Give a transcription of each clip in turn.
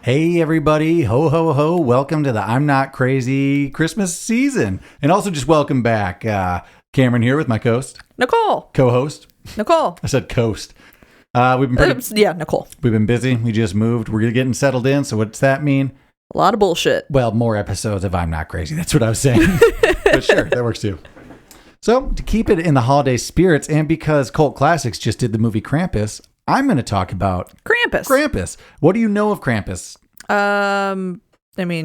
Hey everybody, ho ho ho, welcome to the I'm Not Crazy Christmas season. And also just welcome back. Cameron here with my Nicole. Co-host. Nicole. I said coast. Nicole. We've been busy. We just moved. We're getting settled in. So what's that mean? A lot of bullshit. Well, more episodes of I'm Not Crazy. That's what I was saying. But sure, that works too. So to keep it in the holiday spirits, and because Cult Classics just did the movie Krampus, I'm going to talk about Krampus. What do you know of Krampus?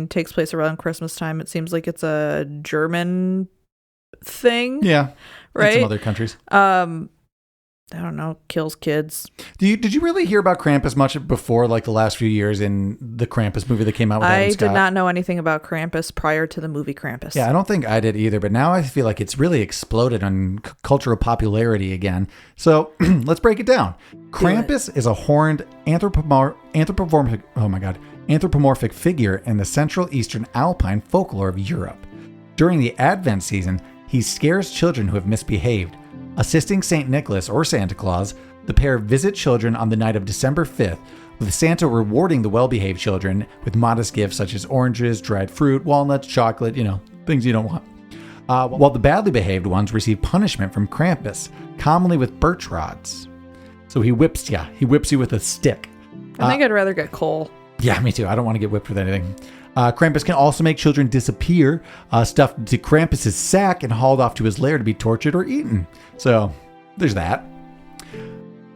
Takes place around Christmas time. It seems like it's a German thing. Yeah. Right? In some other countries. I don't know, kills kids. Did you really hear about Krampus much before, like the last few years in the Krampus movie that came out with Adam Scott? I did not know anything about Krampus prior to the movie Krampus. Yeah, I don't think I did either, but now I feel like it's really exploded on cultural popularity again. So let's break it down. Krampus is a horned anthropomorphic figure in the Central Eastern Alpine folklore of Europe. During the Advent season, he scares children who have misbehaved. Assisting St. Nicholas or Santa Claus, the pair visit children on the night of December 5th, with Santa rewarding the well-behaved children with modest gifts such as oranges, dried fruit, walnuts, chocolate, things you don't want. While the badly behaved ones receive punishment from Krampus, commonly with birch rods. So he whips you. He whips you with a stick. I think I'd rather get coal. Yeah, me too. I don't want to get whipped with anything. Krampus can also make children disappear, stuffed into Krampus's sack and hauled off to his lair to be tortured or eaten. So, there's that.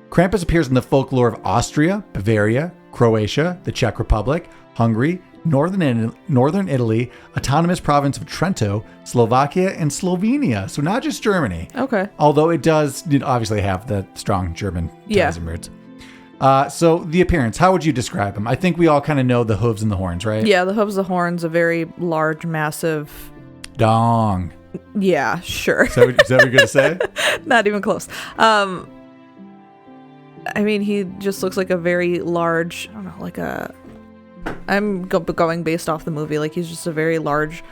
Krampus appears in the folklore of Austria, Bavaria, Croatia, the Czech Republic, Hungary, Northern Italy, autonomous province of Trento, Slovakia, and Slovenia. So not just Germany. Okay. Although it does obviously have the strong German ties and roots. So the appearance, how would you describe him? I think we all kind of know the hooves and the horns, right? Yeah, the hooves, the horns, a very large, massive... Dong. Yeah, sure. Is that what you're going to say? Not even close. He just looks like a very large, I'm going based off the movie, like he's just a very large,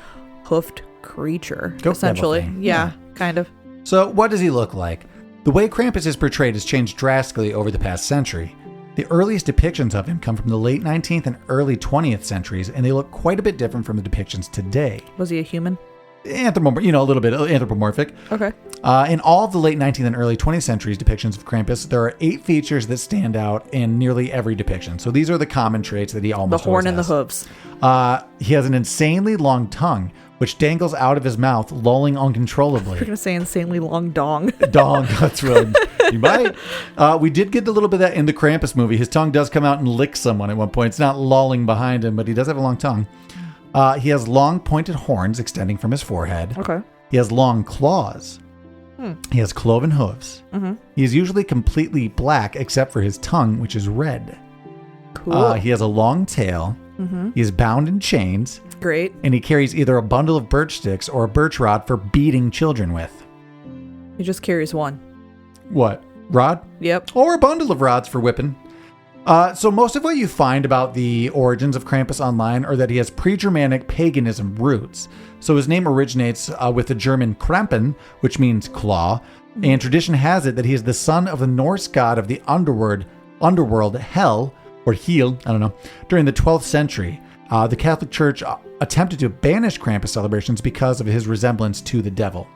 hoofed creature, essentially. Yeah, kind of. So what does he look like? The way Krampus is portrayed has changed drastically over the past century. The earliest depictions of him come from the late 19th and early 20th centuries, and they look quite a bit different from the depictions today. Was he a human? A little bit anthropomorphic. Okay. In all of the late 19th and early 20th centuries depictions of Krampus, there are 8 features that stand out in nearly every depiction. So these are the common traits that he almost always has. The horn and the hooves. He has an insanely long tongue, which dangles out of his mouth, lolling uncontrollably. You're going to say insanely long dong. Dong, that's right. You might. We did get a little bit of that in the Krampus movie. His tongue does come out and lick someone at one point. It's not lolling behind him, but he does have a long tongue. He has long pointed horns extending from his forehead. Okay. He has long claws. He has cloven hooves. Mm-hmm. He is usually completely black except for his tongue, which is red. Cool. He has a long tail. Mm-hmm. He is bound in chains. Great. And he carries either a bundle of birch sticks or a birch rod for beating children with. He just carries one. What? Rod? Yep. Or a bundle of rods for whipping. So most of what you find about the origins of Krampus online are that he has pre-Germanic paganism roots. So his name originates with the German Krampen, which means claw. And tradition has it that he is the son of the Norse god of the underworld Hel, or Heel, I don't know, during the 12th century. The Catholic Church attempted to banish Krampus celebrations because of his resemblance to the devil.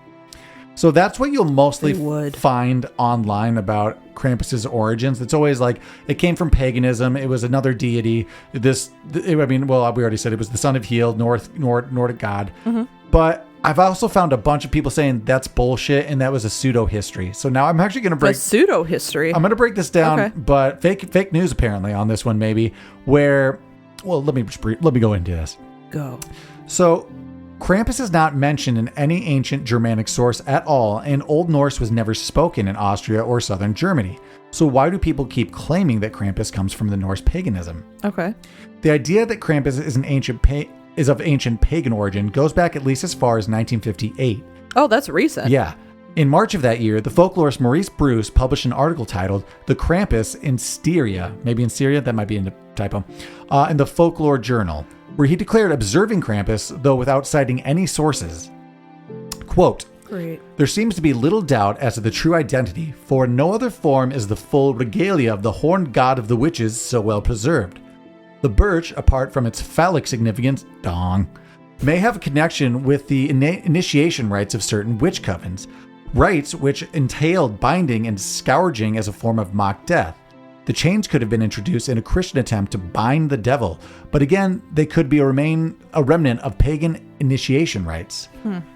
So that's what you'll mostly find online about Krampus's origins. It's always like, it came from paganism. It was another deity. We already said it was the son of Heel, Nordic god. Mm-hmm. But I've also found a bunch of people saying that's bullshit and that was a pseudo-history. So now I'm actually going to break... A pseudo-history? I'm going to break this down, but fake news apparently on this one maybe, where... Well, let me go into this. Go. So... Krampus is not mentioned in any ancient Germanic source at all, and Old Norse was never spoken in Austria or southern Germany. So why do people keep claiming that Krampus comes from the Norse paganism? Okay. The idea that Krampus is of ancient pagan origin goes back at least as far as 1958. Oh, that's recent. Yeah. In March of that year, the folklorist Maurice Bruce published an article titled "The Krampus in Styria," maybe in Syria, that might be a typo, in the Folklore Journal, where he declared observing Krampus, though without citing any sources. Quote, Great. There seems to be little doubt as to the true identity, for in no other form is the full regalia of the horned god of the witches so well preserved. The birch, apart from its phallic significance, dong, may have a connection with the initiation rites of certain witch covens, rites which entailed binding and scourging as a form of mock death. The chains could have been introduced in a Christian attempt to bind the devil, but again, they could be a remnant of pagan initiation rites.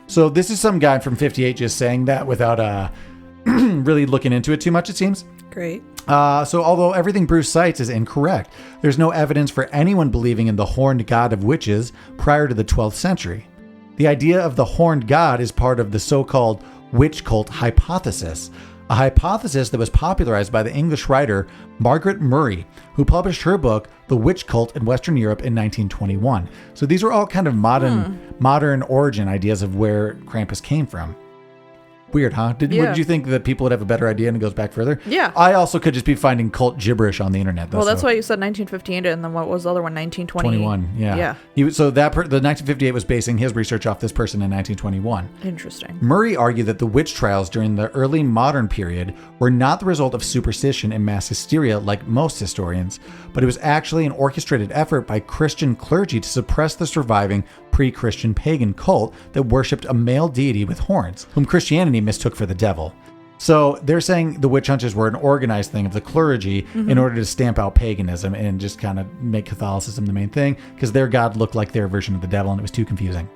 So this is some guy from 58 just saying that without really looking into it too much, it seems. Great. So although everything Bruce cites is incorrect, there's no evidence for anyone believing in the horned god of witches prior to the 12th century. The idea of the horned god is part of the so-called witch cult hypothesis, a hypothesis that was popularized by the English writer Margaret Murray, who published her book, The Witch Cult in Western Europe in 1921. So these are all kind of modern origin ideas of where Krampus came from. Weird, huh? Did you think that people would have a better idea and it goes back further? Yeah. I also could just be finding cult gibberish on the internet, though. Well, that's why you said 1958, and then what was the other one? 1920. 21, yeah. Yeah. The 1958 was basing his research off this person in 1921. Interesting. Murray argued that the witch trials during the early modern period were not the result of superstition and mass hysteria like most historians, but it was actually an orchestrated effort by Christian clergy to suppress the surviving pre-Christian pagan cult that worshipped a male deity with horns, whom Christianity mistook for the devil. So they're saying the witch hunters were an organized thing of the clergy in order to stamp out paganism and just kind of make Catholicism the main thing, because their god looked like their version of the devil and it was too confusing.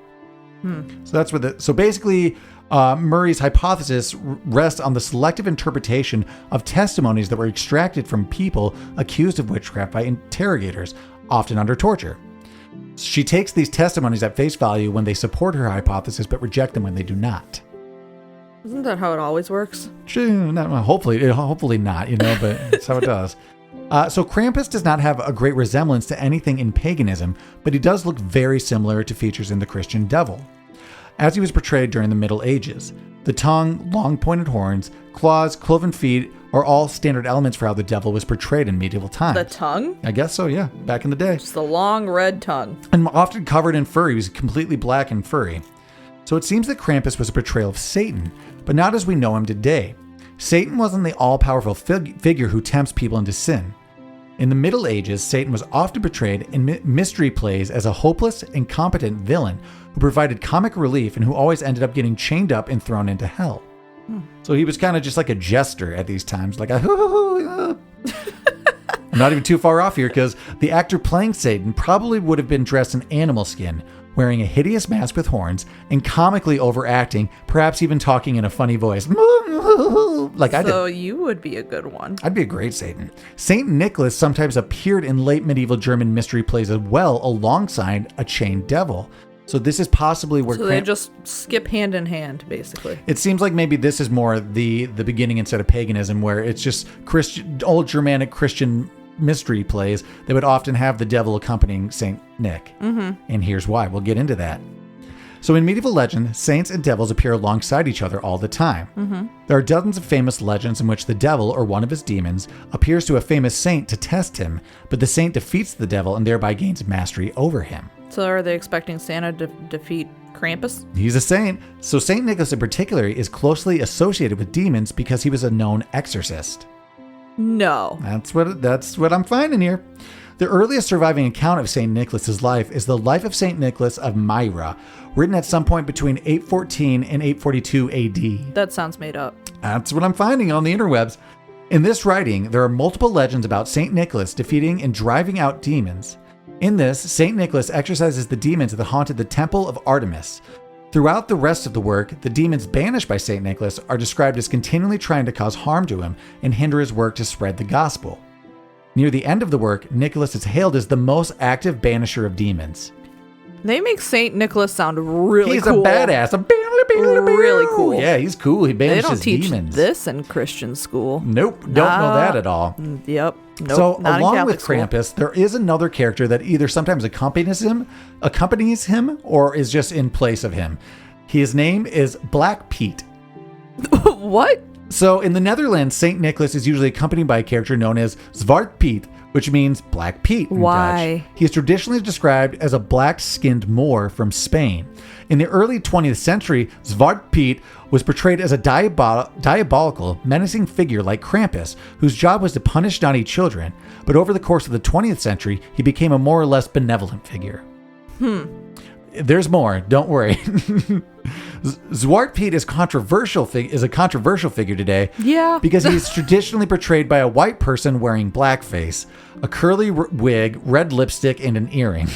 So that's what so basically Murray's hypothesis rests on the selective interpretation of testimonies that were extracted from people accused of witchcraft by interrogators, often under torture. She takes these testimonies at face value when they support her hypothesis, but reject them when they do not. Isn't that how it always works? Hopefully not, but that's how it does. So Krampus does not have a great resemblance to anything in paganism, but he does look very similar to features in the Christian devil, as he was portrayed during the Middle Ages. The tongue, long pointed horns, claws, cloven feet are all standard elements for how the devil was portrayed in medieval times. The tongue? I guess so, yeah. Back in the day. Just the long red tongue. And often covered in fur. He was completely black and furry. So it seems that Krampus was a portrayal of Satan, but not as we know him today. Satan wasn't the all-powerful figure who tempts people into sin. In the Middle Ages, Satan was often portrayed in mystery plays as a hopeless, incompetent villain who provided comic relief and who always ended up getting chained up and thrown into hell. So he was kind of just like a jester at these times, like I'm not even too far off here, because the actor playing Satan probably would have been dressed in animal skin, wearing a hideous mask with horns, and comically overacting, perhaps even talking in a funny voice. Like I did. So you would be a good one. I'd be a great Satan. Saint Nicholas sometimes appeared in late medieval German mystery plays as well, alongside a chained devil. So this is possibly where... So they just skip hand in hand, basically. It seems like maybe this is more the beginning instead of paganism, where it's just old Germanic Christian mystery plays that would often have the devil accompanying Saint Nick. And here's why. We'll get into that. So in medieval legend, saints and devils appear alongside each other all the time. There are dozens of famous legends in which the devil, or one of his demons, appears to a famous saint to test him, but the saint defeats the devil and thereby gains mastery over him. So are they expecting Santa to defeat Krampus? He's a saint. So Saint Nicholas in particular is closely associated with demons because he was a known exorcist. No. That's what I'm finding here. The earliest surviving account of St. Nicholas's life is the Life of St. Nicholas of Myra, written at some point between 814 and 842 AD. That sounds made up. That's what I'm finding on the interwebs. In this writing, there are multiple legends about St. Nicholas defeating and driving out demons. In this, St. Nicholas exorcises the demons that haunted the Temple of Artemis. Throughout the rest of the work, the demons banished by St. Nicholas are described as continually trying to cause harm to him and hinder his work to spread the gospel. Near the end of the work, Nicholas is hailed as the most active banisher of demons. They make St. Nicholas sound really cool. He's a badass. Really cool. Yeah, he's cool. He banishes demons. They don't teach this in Christian school. Nope. Don't know that at all. Yep. Nope, so not along in with Krampus, school. there is another character that either sometimes accompanies him, or is just in place of him. His name is Black Pete. What? So in the Netherlands, St. Nicholas is usually accompanied by a character known as Zwart Piet, which means Black Pete in Why? Dutch. He is traditionally described as a black-skinned Moor from Spain. In the early 20th century, Zwart Piet was portrayed as a diabolical, menacing figure like Krampus, whose job was to punish naughty children. But over the course of the 20th century, he became a more or less benevolent figure. There's more. Don't worry. Zwart Piet is a controversial figure today. Yeah. Because he's traditionally portrayed by a white person wearing blackface, a curly wig, red lipstick, and an earring.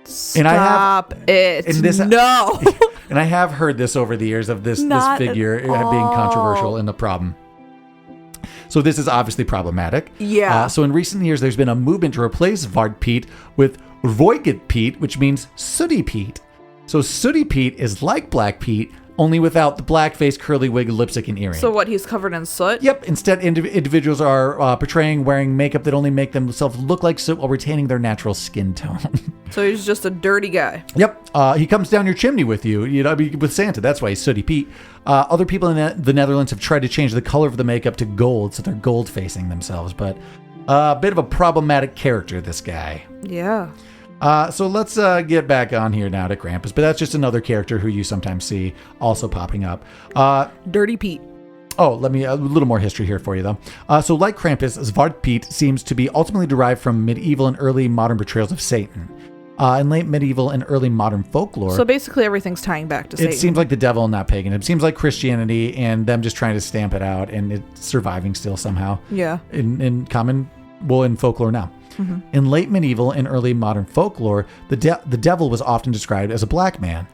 Stop it. No. And I have heard this over the years of this figure being controversial and the problem. So this is obviously problematic. Yeah. So in recent years, there's been a movement to replace Zwart Piet with Rooiget Piet, which means Sooty Piet. So Sooty Piet is like Black Pete, only without the blackface, curly wig, lipstick, and earring. So what, he's covered in soot? Yep. Instead, individuals are portraying wearing makeup that only make themselves look like soot while retaining their natural skin tone. So he's just a dirty guy. Yep. He comes down your chimney with you, with Santa. That's why he's Sooty Pete. Other people in the Netherlands have tried to change the color of the makeup to gold, so they're gold facing themselves. But a bit of a problematic character, this guy. Yeah. So let's get back on here now to Krampus, but that's just another character who you sometimes see also popping up. Dirty Pete. Oh, let me a little more history here for you, though. So like Krampus, Zwart Piet seems to be ultimately derived from medieval and early modern portrayals of Satan. In late medieval and early modern folklore. So basically everything's tying back to Satan. It seems like the devil, not pagan. It seems like Christianity and them just trying to stamp it out, and it's surviving still somehow. Yeah. In folklore now. Mm-hmm. In late medieval and early modern folklore, the devil was often described as a black man.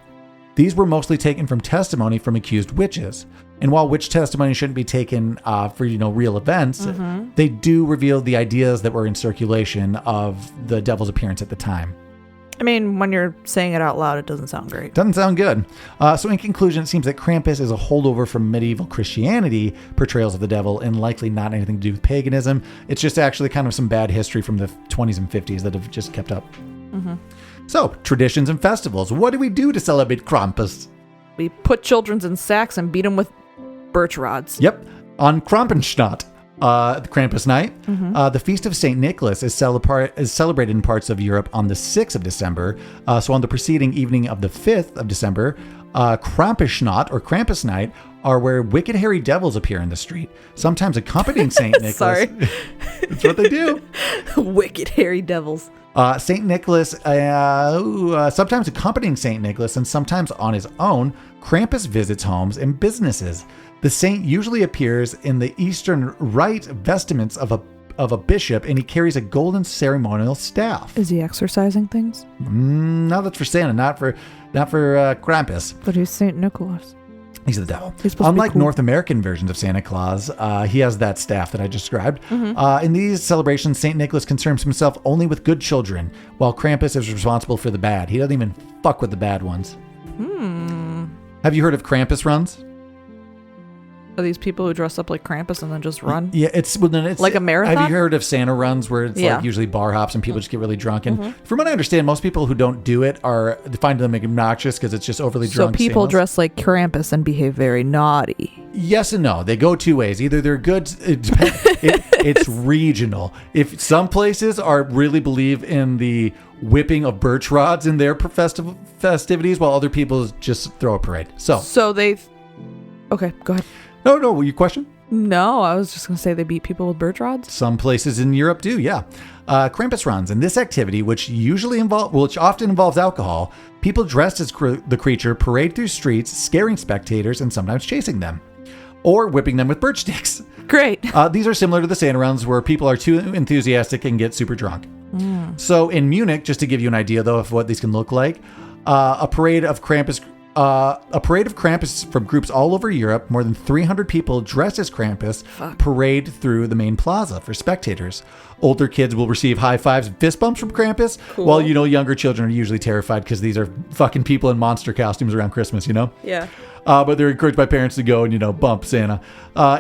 These were mostly taken from testimony from accused witches. And while witch testimony shouldn't be taken for real events, they do reveal the ideas that were in circulation of the devil's appearance at the time. I mean, when you're saying it out loud, it doesn't sound great. Doesn't sound good. So in conclusion, it seems that Krampus is a holdover from medieval Christianity portrayals of the devil and likely not anything to do with paganism. It's just actually kind of some bad history from the 20s and 50s that have just kept up. Mm-hmm. So, traditions and festivals. What do we do to celebrate Krampus? We put children in sacks and beat them with birch rods. Yep. On Krampenschnacht, the Krampus night, the Feast of St. Nicholas is celebrated in parts of Europe on the 6th of December. So on the preceding evening of the 5th of December, Krampusnacht or Krampus night are where wicked hairy devils appear in the street, sometimes accompanying St. Nicholas. Sorry. That's what they do. Wicked hairy devils. St. Nicholas, sometimes accompanying St. Nicholas and sometimes on his own, Krampus visits homes and businesses. The saint usually appears in the Eastern Rite vestments of a bishop, and he carries a golden ceremonial staff. Is he exorcising things? No, that's for Santa, not for Krampus. But he's St. Nicholas. He's the devil. Unlike cool. North American versions of Santa Claus, he has that staff that I described. In these celebrations, St. Nicholas concerns himself only with good children, while Krampus is responsible for the bad. He doesn't even fuck with the bad ones. Have you heard of Krampus runs? Are these people who dress up like Krampus and then just run? Yeah, it's like a marathon. Have you heard of Santa runs where it's like usually bar hops and people just get really drunk? And from what I understand, most people who don't do it find them obnoxious because it's just overly drunk. So people dress like Krampus and behave very naughty. Yes and no. They go two ways. Either they're good. It's regional. If some places really believe in the whipping of birch rods in their festivities, while other people just throw a parade. So they. Okay, go ahead. No, were you question? No, I was just going to say they beat people with birch rods. Some places in Europe do, yeah. Krampus runs. In this activity, which often involves alcohol, people dressed as the creature parade through streets, scaring spectators and sometimes chasing them. Or whipping them with birch sticks. Great. These are similar to the Santa runs where people are too enthusiastic and get super drunk. So in Munich, just to give you an idea, though, of what these can look like, a parade of Krampus from groups all over Europe, more than 300 people dressed as Krampus parade through the main plaza for spectators. Older kids will receive high fives and fist bumps from Krampus, while, younger children are usually terrified because these are fucking people in monster costumes around Christmas, Yeah. But they're encouraged by parents to go and, bump Santa.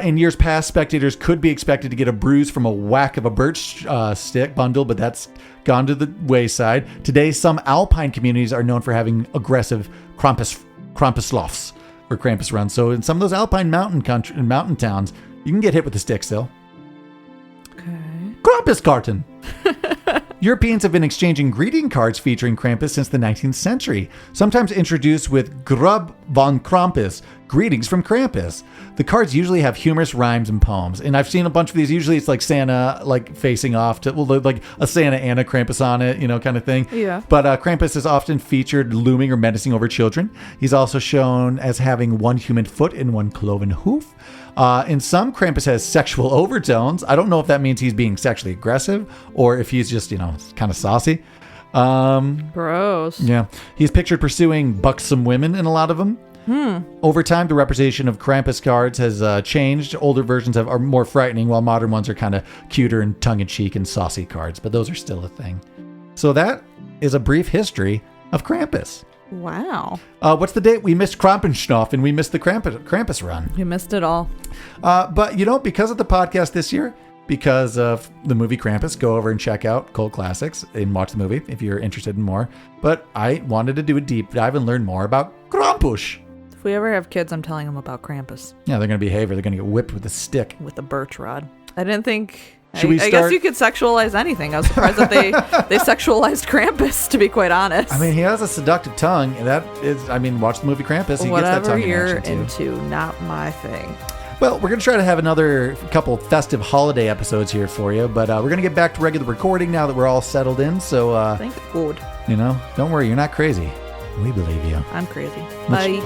In years past, spectators could be expected to get a bruise from a whack of a birch stick bundle, but that's gone to the wayside. Today, some alpine communities are known for having aggressive Krampuslofts. where Krampus runs. So in some of those alpine mountain towns, you can get hit with the stick still. Okay. Krampuskarten. Europeans have been exchanging greeting cards featuring Krampus since the 19th century, sometimes introduced with Grub von Krampus, greetings from Krampus. The cards usually have humorous rhymes and poems, and I've seen a bunch of these. Usually it's like Santa like facing off to, well, like a Santa and a Krampus on it, kind of thing. Yeah. But Krampus is often featured looming or menacing over children. He's also shown as having one human foot and one cloven hoof. In some, Krampus has sexual overtones. I don't know if that means he's being sexually aggressive or if he's just, kind of saucy. Gross. Yeah. He's pictured pursuing buxom women in a lot of them. Over time, the representation of Krampus cards has changed. Older versions are more frightening, while modern ones are kind of cuter and tongue-in-cheek and saucy cards. But those are still a thing. So that is a brief history of Krampus. Wow. What's the date? We missed Krampusnacht and we missed the Krampus run. You missed it all. But, because of the podcast this year, because of the movie Krampus, go over and check out Cult Classics and watch the movie if you're interested in more. But I wanted to do a deep dive and learn more about Krampus. If we ever have kids, I'm telling them about Krampus. Yeah, they're going to behave or they're going to get whipped with a stick. With a birch rod. I didn't think... I guess you could sexualize anything. I was surprised that they sexualized Krampus, to be quite honest. I mean, he has a seductive tongue, and that is, watch the movie Krampus. He gets that tongue in action, too. Whatever you're into, not my thing. Well, we're going to try to have another couple festive holiday episodes here for you, but we're going to get back to regular recording now that we're all settled in. So, thank God. Don't worry, you're not crazy. We believe you. I'm crazy. Bye.